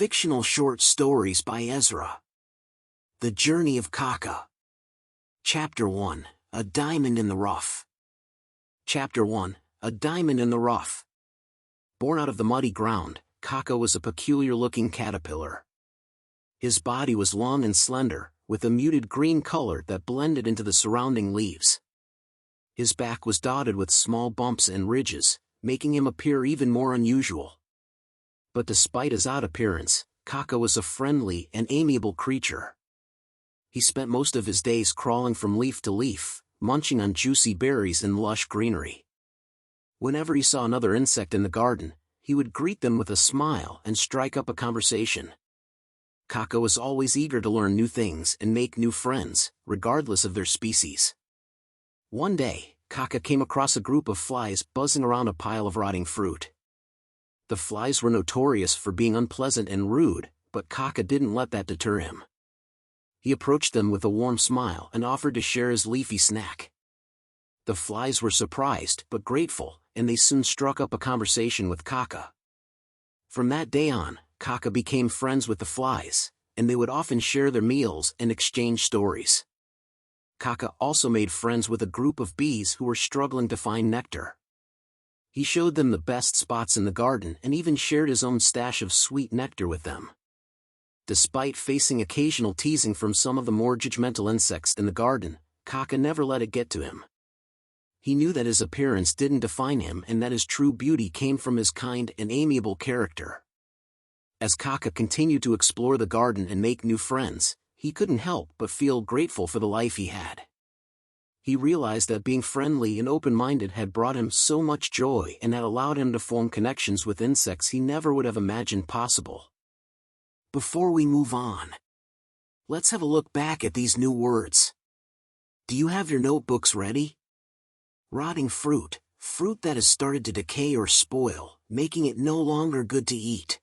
Fictional short stories by Ezra. The Journey of Kaka. Chapter 1, A Diamond in the Rough. Chapter 1, A Diamond in the Rough. Born out of the muddy ground, Kaka was a peculiar-looking caterpillar. His body was long and slender, with a muted green color that blended into the surrounding leaves. His back was dotted with small bumps and ridges, making him appear even more unusual. But despite his odd appearance, Kaka was a friendly and amiable creature. He spent most of his days crawling from leaf to leaf, munching on juicy berries and lush greenery. Whenever he saw another insect in the garden, he would greet them with a smile and strike up a conversation. Kaka was always eager to learn new things and make new friends, regardless of their species. One day, Kaka came across a group of flies buzzing around a pile of rotting fruit. The flies were notorious for being unpleasant and rude, but Kaka didn't let that deter him. He approached them with a warm smile and offered to share his leafy snack. The flies were surprised but grateful, and they soon struck up a conversation with Kaka. From that day on, Kaka became friends with the flies, and they would often share their meals and exchange stories. Kaka also made friends with a group of bees who were struggling to find nectar. He showed them the best spots in the garden and even shared his own stash of sweet nectar with them. Despite facing occasional teasing from some of the more judgmental insects in the garden, Kaka never let it get to him. He knew that his appearance didn't define him and that his true beauty came from his kind and amiable character. As Kaka continued to explore the garden and make new friends, he couldn't help but feel grateful for the life he had. He realized that being friendly and open-minded had brought him so much joy and had allowed him to form connections with insects he never would have imagined possible. Before we move on, let's have a look back at these new words. Do you have your notebooks ready? Rotting fruit, fruit that has started to decay or spoil, making it no longer good to eat.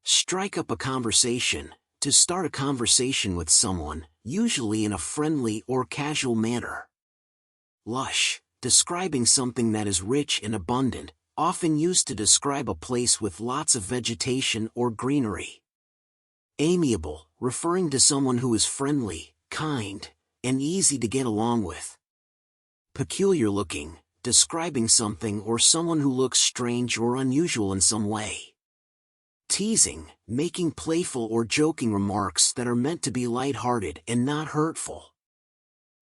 Strike up a conversation, to start a conversation with someone, usually in a friendly or casual manner. Lush, describing something that is rich and abundant, often used to describe a place with lots of vegetation or greenery. Amiable, referring to someone who is friendly, kind, and easy to get along with. Peculiar looking, describing something or someone who looks strange or unusual in some way. Teasing, making playful or joking remarks that are meant to be lighthearted and not hurtful.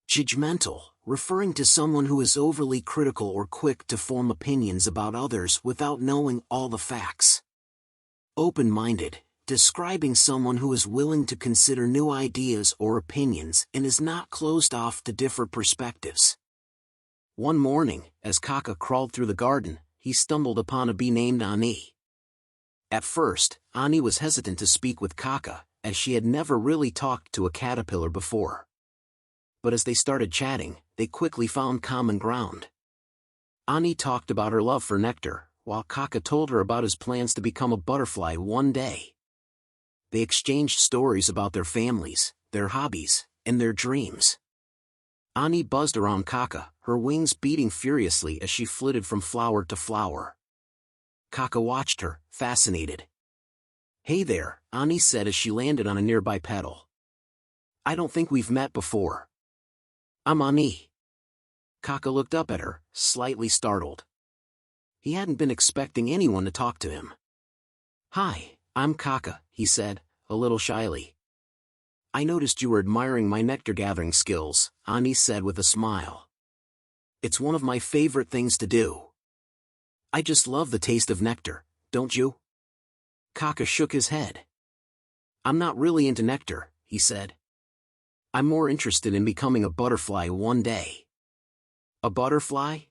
Judgmental, referring to someone who is overly critical or quick to form opinions about others without knowing all the facts. Open-minded, describing someone who is willing to consider new ideas or opinions and is not closed off to different perspectives. One morning, as Kaka crawled through the garden, he stumbled upon a bee named Ani. At first, Ani was hesitant to speak with Kaka, as she had never really talked to a caterpillar before. But as they started chatting, they quickly found common ground. Ani talked about her love for nectar, while Kaka told her about his plans to become a butterfly one day. They exchanged stories about their families, their hobbies, and their dreams. Ani buzzed around Kaka, her wings beating furiously as she flitted from flower to flower. Kaka watched her, fascinated. "Hey there," Ani said as she landed on a nearby petal. "I don't think we've met before." "I'm Ani." Kaka looked up at her, slightly startled. He hadn't been expecting anyone to talk to him. "Hi, I'm Kaka," he said, a little shyly. "I noticed you were admiring my nectar-gathering skills," Ani said with a smile. "It's one of my favorite things to do. I just love the taste of nectar, don't you?" Kaka shook his head. "I'm not really into nectar," he said. "I'm more interested in becoming a butterfly one day." "A butterfly?"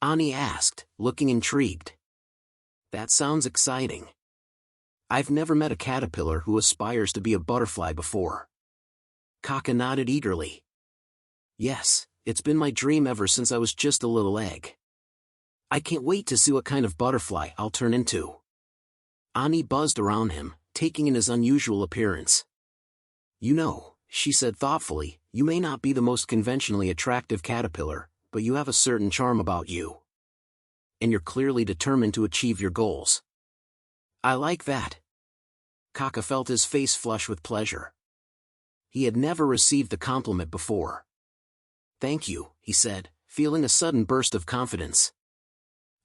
Ani asked, looking intrigued. "That sounds exciting. I've never met a caterpillar who aspires to be a butterfly before." Kaka nodded eagerly. "Yes, it's been my dream ever since I was just a little egg. I can't wait to see what kind of butterfly I'll turn into." Ani buzzed around him, taking in his unusual appearance. "You know," she said thoughtfully, "you may not be the most conventionally attractive caterpillar, but you have a certain charm about you. And you're clearly determined to achieve your goals." "I like that." Kaka felt his face flush with pleasure. He had never received the compliment before. "Thank you," he said, feeling a sudden burst of confidence.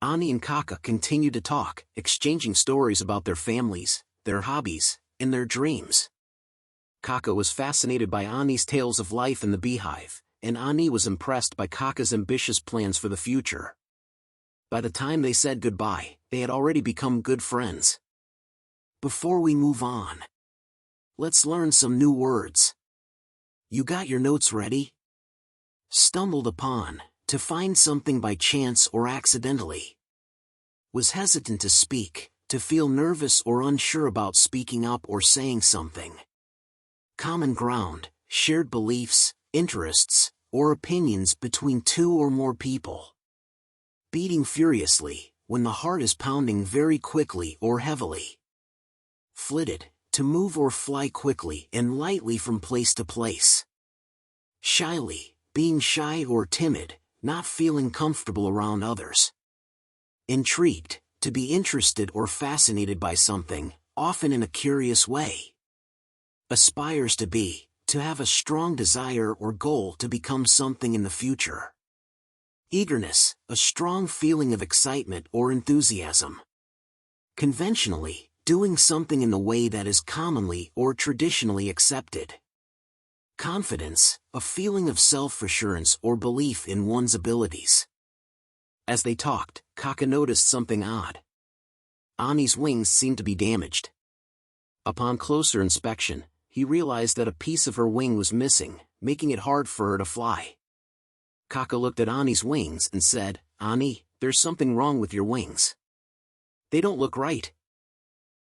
Ani and Kaka continued to talk, exchanging stories about their families, their hobbies, and their dreams. Kaka was fascinated by Ani's tales of life in the beehive, and Ani was impressed by Kaka's ambitious plans for the future. By the time they said goodbye, they had already become good friends. Before we move on, let's learn some new words. You got your notes ready? Stumbled upon, to find something by chance or accidentally. Was hesitant to speak, to feel nervous or unsure about speaking up or saying something. Common ground, shared beliefs, interests, or opinions between two or more people. Beating furiously, when the heart is pounding very quickly or heavily. Flitted, to move or fly quickly and lightly from place to place. Shyly, being shy or timid, not feeling comfortable around others. Intrigued, to be interested or fascinated by something, often in a curious way. Aspires to be, to have a strong desire or goal to become something in the future. Eagerness, a strong feeling of excitement or enthusiasm. Conventionally, doing something in the way that is commonly or traditionally accepted. Confidence, a feeling of self-assurance or belief in one's abilities. As they talked, Kaka noticed something odd. Ani's wings seemed to be damaged. Upon closer inspection, he realized that a piece of her wing was missing, making it hard for her to fly. Kaka looked at Ani's wings and said, "Ani, there's something wrong with your wings. They don't look right."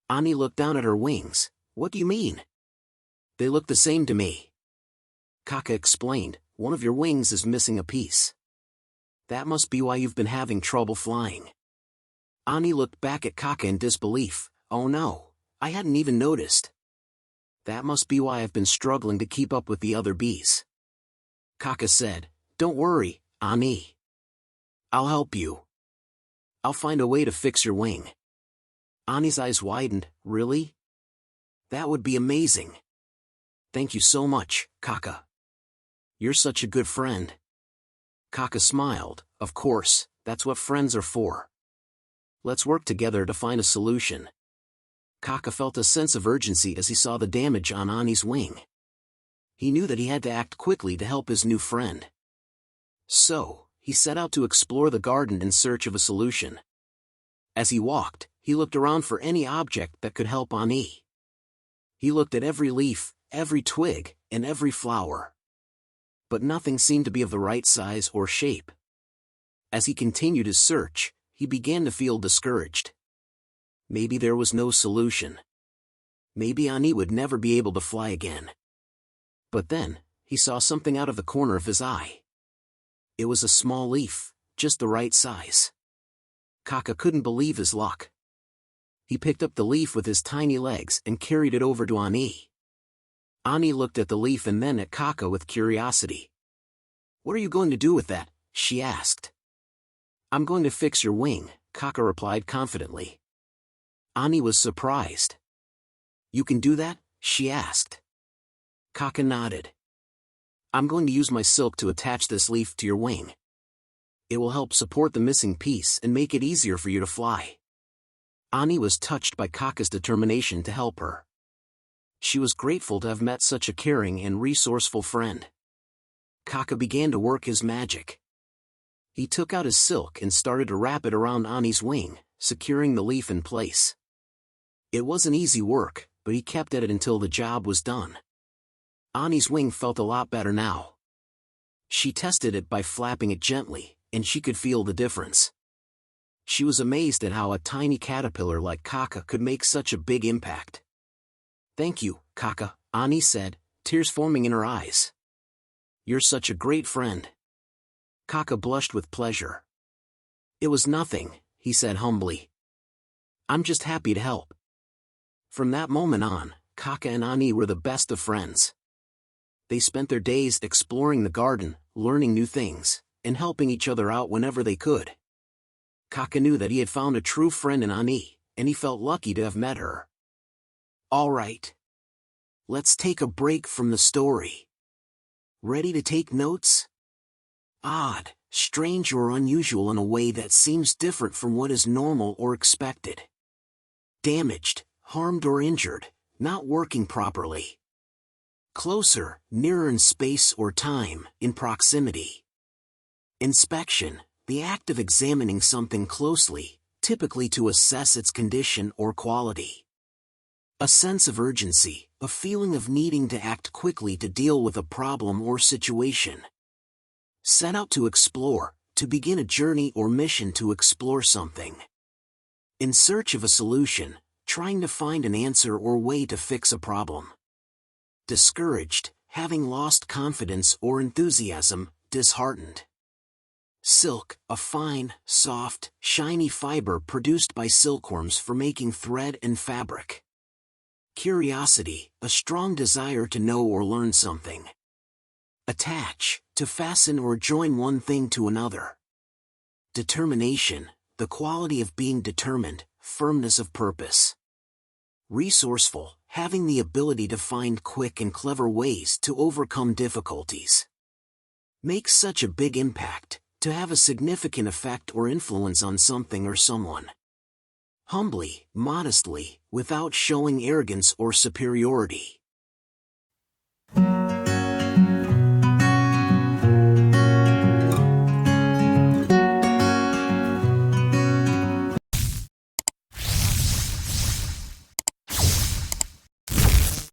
Ani looked down at her wings. "What do you mean?" "They look the same to me." Kaka explained, "One of your wings is missing a piece. That must be why you've been having trouble flying." Ani looked back at Kaka in disbelief. "Oh no, I hadn't even noticed. That must be why I've been struggling to keep up with the other bees." Kaka said, "Don't worry, Ani. I'll help you. I'll find a way to fix your wing." Ani's eyes widened. "Really? That would be amazing. Thank you so much, Kaka. You're such a good friend." Kaka smiled. "Of course, that's what friends are for. Let's work together to find a solution." Kaka felt a sense of urgency as he saw the damage on Ani's wing. He knew that he had to act quickly to help his new friend. So, he set out to explore the garden in search of a solution. As he walked, he looked around for any object that could help Ani. He looked at every leaf, every twig, and every flower. But nothing seemed to be of the right size or shape. As he continued his search, he began to feel discouraged. Maybe there was no solution. Maybe Ani would never be able to fly again. But then, he saw something out of the corner of his eye. It was a small leaf, just the right size. Kaka couldn't believe his luck. He picked up the leaf with his tiny legs and carried it over to Ani. Ani looked at the leaf and then at Kaka with curiosity. "What are you going to do with that?" she asked. "I'm going to fix your wing," Kaka replied confidently. Ani was surprised. "You can do that?" she asked. Kaka nodded. "I'm going to use my silk to attach this leaf to your wing. It will help support the missing piece and make it easier for you to fly." Ani was touched by Kaka's determination to help her. She was grateful to have met such a caring and resourceful friend. Kaka began to work his magic. He took out his silk and started to wrap it around Ani's wing, securing the leaf in place. It wasn't easy work, but he kept at it until the job was done. Ani's wing felt a lot better now. She tested it by flapping it gently, and she could feel the difference. She was amazed at how a tiny caterpillar like Kaka could make such a big impact. "Thank you, Kaka," Ani said, tears forming in her eyes. "You're such a great friend." Kaka blushed with pleasure. "It was nothing," he said humbly. "I'm just happy to help." From that moment on, Kaka and Ani were the best of friends. They spent their days exploring the garden, learning new things, and helping each other out whenever they could. Kaka knew that he had found a true friend in Ani, and he felt lucky to have met her. Alright. Let's take a break from the story. Ready to take notes? Odd, strange or unusual in a way that seems different from what is normal or expected. Damaged, harmed or injured, not working properly. Closer, nearer in space or time, in proximity. Inspection, the act of examining something closely, typically to assess its condition or quality. A sense of urgency, a feeling of needing to act quickly to deal with a problem or situation. Set out to explore, to begin a journey or mission to explore something. In search of a solution, trying to find an answer or way to fix a problem. Discouraged, having lost confidence or enthusiasm, disheartened. Silk, a fine, soft, shiny fiber produced by silkworms for making thread and fabric. Curiosity, a strong desire to know or learn something. Attach, to fasten or join one thing to another. Determination, the quality of being determined, firmness of purpose. Resourceful, having the ability to find quick and clever ways to overcome difficulties. Make such a big impact, to have a significant effect or influence on something or someone. Humbly, modestly, without showing arrogance or superiority.